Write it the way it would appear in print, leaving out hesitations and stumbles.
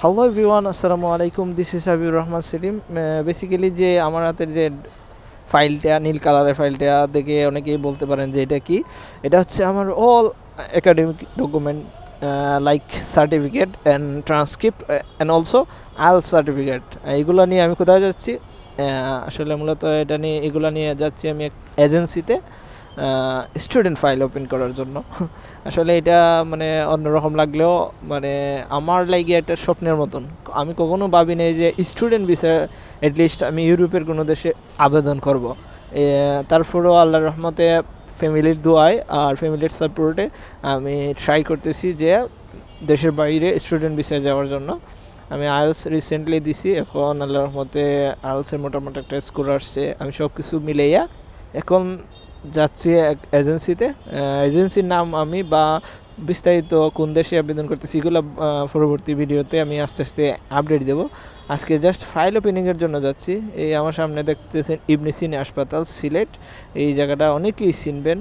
Hello everyone, আসসালামু আলাইকুম। This is Habibur Rahman Selim. Basically যে আমার হাতের যে ফাইলটা, নীল কালারের ফাইলটা দেখে অনেকেই বলতে পারেন যে এটা কি। এটা হচ্ছে আমার all academic document, like certificate and transcript and also Al certificate. এগুলো নিয়ে আমি কোথায় যাচ্ছি? আসলে মূলত এটা নিয়ে এগুলো নিয়ে যাচ্ছি আমি এক এজেন্সিতে স্টুডেন্ট ফাইল ওপেন করার জন্য। আসলে এটা মানে অন্যরকম লাগলেও মানে আমার লাগে একটা স্বপ্নের মতন। আমি কখনো ভাবি নাই যে স্টুডেন্ট ভিসা অ্যাটলিস্ট আমি ইউরোপের কোনো দেশে আবেদন করব। তারপরেও আল্লাহর রহমতে ফ্যামিলির দোয়ায় আর ফ্যামিলির সাপোর্টে আমি ট্রাই করতেছি যে দেশের বাইরে স্টুডেন্ট ভিসায় যাওয়ার জন্য। আমি আইএলস রিসেন্টলি দিছি, এখন আল্লাহর রহমতে আইএলসের মোটামুটি একটা স্কোর আসছে। আমি সব কিছু মিলাইয়া এখন যাচ্ছি এক এজেন্সিতে। এজেন্সির নাম আমি বা বিস্তারিত কোন দেশে আবেদন করতেছি এগুলো পরবর্তী ভিডিওতে আমি আস্তে আস্তে আপডেট দেবো। আজকে জাস্ট ফাইল ওপেনিংয়ের জন্য যাচ্ছি। এই আমার সামনে দেখতেছেন ইবনে সিনা হাসপাতাল, সিলেট। এই জায়গাটা অনেকেই চিনবেন।